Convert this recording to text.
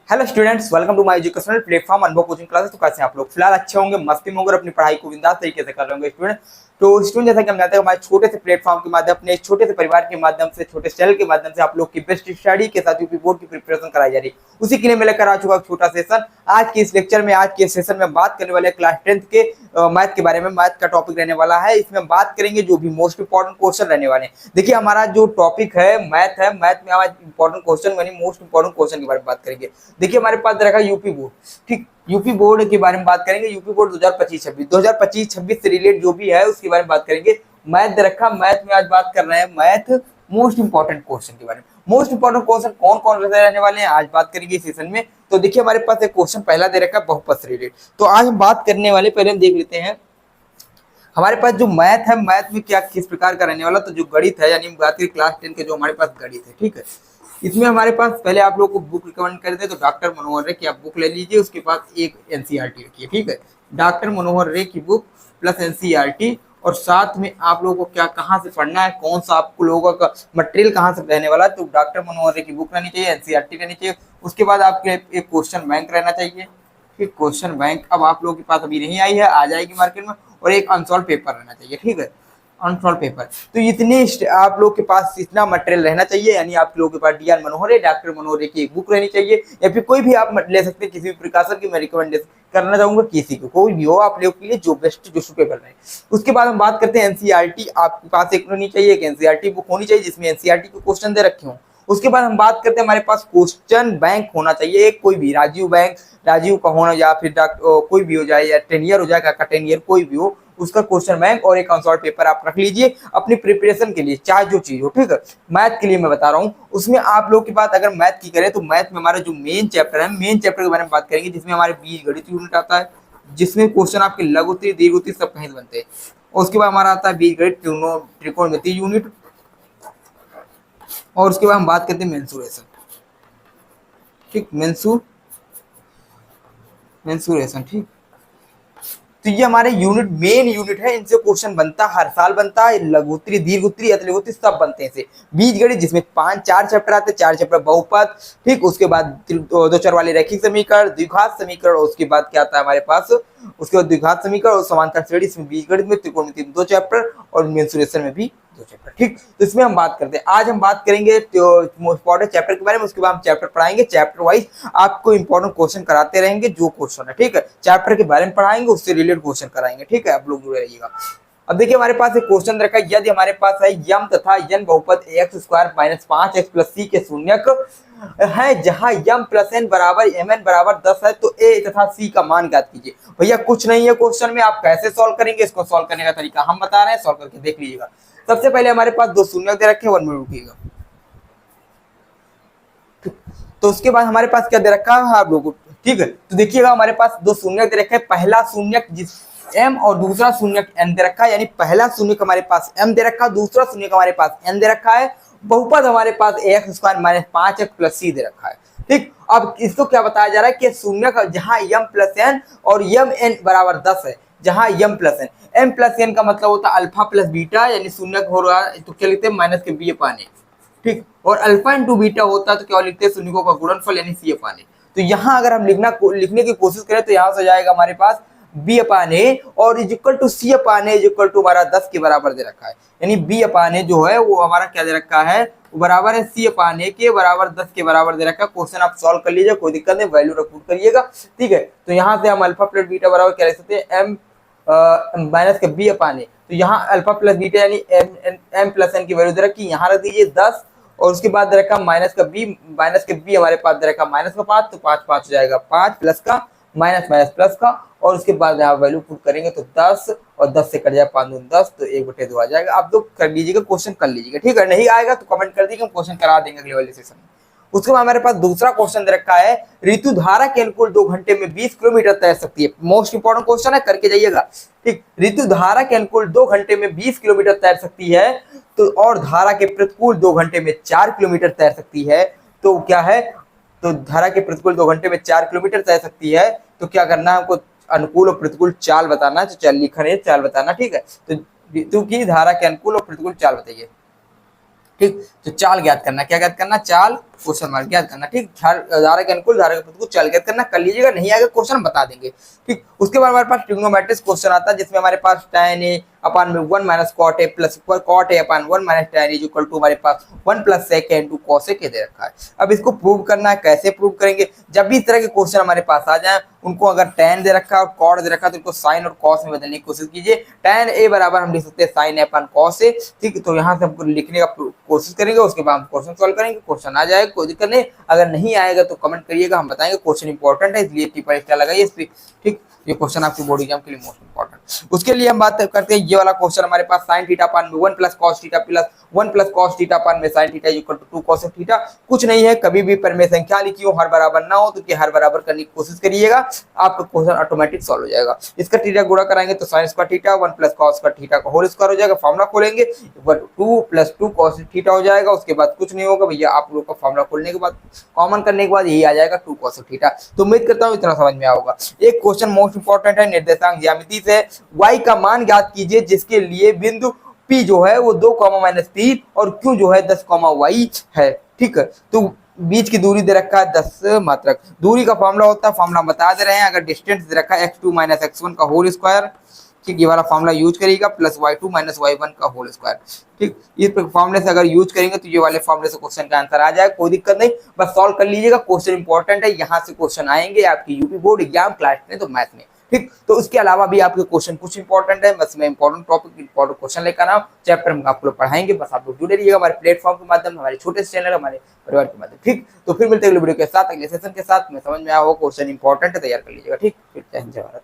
Hello students, welcome to my educational platform Anubhav coaching classes. तो कैसे हैं आप लोग? फिलहाल अच्छे होंगे, मस्ती में होंगे और अपनी पढ़ाई को बिंदास तरीके से कर रहे होंगे स्टूडेंट। तो स्टूडेंट, जैसा कि हम जानते हैं, हमारे छोटे से प्लेटफॉर्म के माध्यम, अपने छोटे से परिवार के माध्यम से, छोटे चैनल के माध्यम से आप लोग की बेस्ट स्टडी के साथ यूपी बोर्ड की प्रिपरेशन कराई जा रही है। उसी के लिए मैं लेकर आ चुका एक छोटा सेशन। आज के इस लेक्चर में, आज के सेशन में बात करने वाले क्लास 10th के मैथ के बारे में। मैथ का टॉपिक रहने वाला है। इसमें बात करेंगे जो भी मोस्ट इंपॉर्टेंट क्वेश्चन रहने वाले हैं। देखिए, हमारा जो टॉपिक है मैथ है। मैथ में आज इंपॉर्टेंट क्वेश्चन यानी मोस्ट इंपॉर्टेंट क्वेश्चन के बारे में बात करेंगे। देखिए, हमारे पास रखा यूपी बोर्ड। ठीक, यूपी बोर्ड के बारे में बात करेंगे। यूपी बोर्ड 2025-26 से रिलेटेड जो भी है उसके बारे में बात करेंगे। मैथ दे रखा, मैथ में आज बात कर रहे हैं मैथ मोस्ट इंपॉर्टेंट क्वेश्चन के बारे में। मोस्ट इंपॉर्टेंट क्वेश्चन कौन कौन रहने वाले हैं आज बात करेंगे इस सेशन में। तो देखिए, हमारे पास एक क्वेश्चन पहला दे रखा है बहुपद से रिलेटेड। तो आज हम बात करने वाले, पहले हम देख लेते हैं हमारे पास जो मैथ है, मैथ में क्या किस प्रकार का रहने वाला। तो जो गणित है, यानी बात करें क्लास 10 के जो हमारे पास गणित है, ठीक है, इसमें हमारे पास पहले आप लोग को बुक रिकमेंड कर दे तो डॉक्टर मनोहर रे की आप बुक ले लीजिए। उसके बाद एक एनसीईआरटी रखिए, ठीक है, डॉक्टर मनोहर रे की बुक प्लस एनसीईआरटी। और साथ में आप लोगों को क्या कहाँ से पढ़ना है, कौन सा आपको लोगों का मटेरियल कहाँ से रहने वाला है। तो डॉक्टर मनोहर रे की बुक रहनी चाहिए, एनसीईआरटी रहनी चाहिए। उसके बाद आपके एक क्वेश्चन बैंक रहना चाहिए। ठीक, क्वेश्चन बैंक अब आप लोगों के पास अभी नहीं आई है, आ जाएगी मार्केट में। और एक अनसॉल्व पेपर रहना चाहिए, ठीक है, अनसॉल्व पेपर। तो इतने आप लोग के पास इतना मटेरियल रहना चाहिए। यानी आप लोगों के पास डीआर मनोहर है, डॉक्टर मनोहर की एक बुक रहनी चाहिए, या फिर कोई भी आप ले सकते हैं, किसी भी प्रकाशन की मैं रिकमेंडेशन करना चाहूंगा, किसी को कोई भी हो आप लोग के लिए जो बेस्ट जो सुटेबल रहे। उसके बाद हम बात करते हैं एनसीईआरटी। आपके पास एक होनी चाहिए, एक एनसीईआरटी बुक होनी चाहिए जिसमें एनसीईआरटी के क्वेश्चन दे रखे हों। उसके बाद हम बात करते हैं, हमारे पास क्वेश्चन बैंक होना चाहिए, एक कोई भी राजीव बैंक, राजीव का होना, या फिर कोई भी हो जाए, या टेनियर हो जाएगा का टेनियर, कोई भी हो उसका क्वेश्चन बैंक। और एक अनसॉल्व पेपर आप रख लीजिए अपनी प्रिपरेशन के लिए, चाहे जो चीज हो, ठीक है। मैथ के लिए मैं बता रहा हूँ, उसमें आप लोग की बात अगर मैथ की करें तो मैथ में हमारा जो मेन चैप्टर है, मेन चैप्टर के बारे में बात करेंगे, जिसमें हमारे बीजगणित यूनिट आता है, जिसमें क्वेश्चन आपके लघुत्तरी, दीर्घोत्तरी सब कहीं बनते हैं। और उसके बाद हमारा आता है बीजगणित त्रिकोणमिति यूनिट। और उसके बाद हम बात करते हैं मेंसुरेशन, ठीक, मेंसुरेशन, ठीक। तो ये हमारे यूनिट, मेन यूनिट है, इनसे क्वेश्चन बनता है, हर साल बनता है। लघुत्तरी, दीर्घोत्तरी, अतिलघुत्तरी सब बनते हैं इसे। बीजगणित जिसमें 4 चैप्टर आते हैं, 4 चैप्टर बहुपद, ठीक। उसके बाद दो चर वाले रैखिक समीकरण, द्विघात समीकरण। और उसके बाद क्या आता है हमारे पास, उसके बाद द्विघात समीकरण और समांतर श्रेणी। इसमें बीजगणित में, त्रिकोणमिति में 2 चैप्टर और मेंसुरेशन में भी 2 चैप्टर, ठीक। तो इसमें हम बात करते हैं, आज हम बात करेंगे इंपॉर्टेंट चैप्टर के बारे में। उसके बाद हम चैप्टर पढ़ाएंगे, चैप्टर वाइज आपको इंपॉर्टेंट क्वेश्चन कराते रहेंगे, जो क्वेश्चन है, ठीक है, चैप्टर के बारे में पढ़ाएंगे, उससे रिलेटेड क्वेश्चन कराएंगे, ठीक है। आप लोग जुड़े रहिएगा। अब देखिए, हमारे पास एक क्वेश्चन रखा है, यदि हमारे पास है यम तथा यन बहुपद x² - 5x + c के शून्यक है, जहां यम प्लस एन बराबर mn बराबर 10 है, तो a तथा c का मान ज्ञात कीजिए। भैया कुछ नहीं है क्वेश्चन में, आप कैसे सॉल्व करेंगे, इसको सॉल्व करने का तरीका हम बता रहे हैं, सॉल्व करके देख लीजिएगा। सबसे पहले हमारे पास 2 शून्यक दे रखे हैं, 1 मिनट रुकिएगा। तो उसके बाद हमारे पास क्या दे रखा है आप लोगों को, ठीक है। तो देखिएगा, हमारे पास 2 शून्यक दे रखे हैं, पहला शून्यक जिस m और दूसरा शून्यक n दे रखा है। यानी पहला शून्यक हमारे पास m दे रखा है, दूसरा शून्यक हमारे पास n दे रखा है। बहुपद हमारे पास ax² - 5x + c दे रखा है, ठीक। अब इसको क्या बताया जा रहा है कि शून्यक जहां m + n और m n बराबर 10 है, जहां m + n, m + n का मतलब होता है अल्फा प्लस बीटा, यानी शून्यक हो रहा है तो क्या लिखते हैं माइनस के b/a, ठीक। और अल्फा इंटू बीटा होता है तो क्या लिखते हैं शून्यकों का गुणनफल, यानी c/a। तो यहाँ अगर हम लिखने की कोशिश करें तो यहाँ से जाएगा हमारे पास b/a और is equal to c/a is equal to हमारा 10 के बराबर दे रखा है। यानी b/a जो है वो हमारा क्या दे रखा है, वो बराबर है c/a के बराबर 10 के बराबर दे रखा है। क्वेश्चन आप सॉल्व कर लीजिए, कोई दिक्कत नहीं, वैल्यू रख करिएगा, ठीक है। तो यहाँ से हम अल्फा प्लस बीटा बराबर क्या लिख सकते हैं, m माइनस के b/a। तो यहाँ अल्फा प्लस बीटा यानी m + n की वैल्यू दे रखी, यहाँ रख दीजिए 10। और उसके बाद दे रखा माइनस के b हमारे पास दे रखा -5, तो 5 5 हो जाएगा 5 प्लस का माइनस प्लस का। और उसके बाद यहाँ वैल्यू पुट करेंगे तो 10 और 10 से कट जाएगा 5 दूनी 10, तो 1/2 आ जाएगा। आप लोग कर लीजिएगा, क्वेश्चन कर लीजिएगा, ठीक है। नहीं आएगा तो कमेंट कर दीजिएगा, हम क्वेश्चन करा देंगे अगले वाले सेशन में। उसके बाद हमारे पास दूसरा क्वेश्चन दे रखा है, ऋतु धारा के अनुकूल 2 घंटे में 20 किलोमीटर तैर सकती है। मोस्ट इंपॉर्टेंट क्वेश्चन है, करके जाइएगा, ठीक। ऋतु धारा के अनुकूल 2 घंटे में 20 किलोमीटर तैर सकती है, तो और धारा के प्रतिकूल 2 घंटे में 4 किलोमीटर तैर सकती है, तो क्या है, तो धारा के प्रतिकूल 2 घंटे में 4 किलोमीटर तैर सकती है, तो क्या करना है, हमको अनुकूल और प्रतिकूल चाल बताना है। तो चल लिखा है चाल बताना, ठीक है। तो ऋतु की धारा के अनुकूल और प्रतिकूल चाल बताइए, ठीक। तो चाल ज्ञात करना, क्या ज्ञात करना, चाल क्वेश्चन मार्क याद करना, ठीक। धारा के अनुकूल धारा के प्रतिकूल चाल ज्ञात करना, कर लीजिएगा, नहीं आएगा क्वेश्चन बता देंगे, ठीक। उसके बाद हमारे पास ट्रिग्नोमेट्रिक क्वेश्चन आता है जिसमें हमारे पास tan a अपान में 1 minus cot A plus cot A upon 1 minus tan is equal to हमारे पास 1 plus sec a into cos A के दे रखा है। अब इसको प्रूव करना है, कैसे प्रूव करेंगे, जब भी इस तरह के क्वेश्चन हमारे पास आ जाए, उनको अगर tan दे रखा है और कॉट दे रखा है तो इनको साइन और कॉस में बदलने की कोशिश कीजिए। tan a बराबर हम लिख सकते हैं sign A upon cos A, ठीक। तो यहाँ से हमको लिखने का कोशिश करेंगे, उसके बाद हम क्वेश्चन सॉल्व करेंगे, क्वेश्चन आ जाएगा, कोई दिक्कत नहीं। अगर नहीं आएगा तो कमेंट करिएगा, हम बताएंगे, क्वेश्चन इंपॉर्टेंट है इसलिए टिप्पणी एक्स्ट्रा लगाइए इस पे, ठीक। ये क्वेश्चन आपकी बोर्ड एग्जाम के लिए मोस्ट इंपॉर्टेंट। उसके लिए हम बात करते हैं, ये वाला क्वेश्चन हमारे पास साइन थीटा अपान में 1 plus cos theta plus 1 plus cos theta upon में sine theta equal to 2 cos theta. कुछ नहीं है, कभी भी पर में संख्या लिखी हो हर बराबर ना हो तो हर बराबर करने की कोशिश करिएगा, आपका क्वेश्चन ऑटोमेटिक सॉल्व हो जाएगा। इसका थीटा गुणा कराएंगे तो sine square theta 1 plus cos square theta का होल स्क्वायर हो जाएगा, फार्मूला खोलेंगे 2 प्लस 2 कॉस थीटा हो जाएगा। उसके बाद कुछ नहीं होगा भैया, आप लोग का फार्मूला खोलने के बाद कॉमन करने के बाद यही आ जाएगा 2 कॉस थीटा। तो उम्मीद करता हूँ इतना समझ में आएगा। एक क्वेश्चन मोस्ट इंपॉर्टेंट है, निर्देशांक ज्यामिति से y का मान ज्ञात कीजिए जिसके लिए बिंदु P जो है वो 2, -3 और Q जो है 10, y है, ठीक है। तो बीच की दूरी दे रखा है 10 मात्रक, दूरी का फार्मूला होता है, फार्मूला बता दे रहे हैं, अगर डिस्टेंस दे रखा है x2 - x1 का होल स्क्वायर, ठीक, ये वाला फार्मूला यूज करिएगा, प्लस y2 - y1 का होल स्क्वायर, ठीक। इस फार्मूले से अगर यूज करेंगे तो ये वाले फार्मूले से क्वेश्चन का आंसर आ जाएगा, कोई दिक्कत नहीं, बस सॉल्व कर लीजिएगा। क्वेश्चन इंपॉर्टेंट है, यहाँ से क्वेश्चन आएंगे आपकी यूपी बोर्ड एग्जाम क्लास में, तो मैथ में, ठीक। तो उसके अलावा भी आपके क्वेश्चन कुछ इंपॉर्टेंट है, बस मैं इंपॉर्टेंट टॉपिक इंपॉर्टेंट क्वेश्चन लेकर आऊँ, चैप्टर हम आप लोग पढ़ाएंगे, बस आप लोग जुड़े रहिएगा हमारे प्लेटफॉर्म के माध्यम, हमारे छोटे से चैनल, हमारे परिवार के माध्यम, ठीक। तो फिर मिलते हैं अगले वीडियो के साथ, अगले सेशन के साथ में, समझ में आया हो क्वेश्चन इंपॉर्टेंट है, तैयार कर लीजिएगा, ठीक। फिर जय हिंद जय भारत।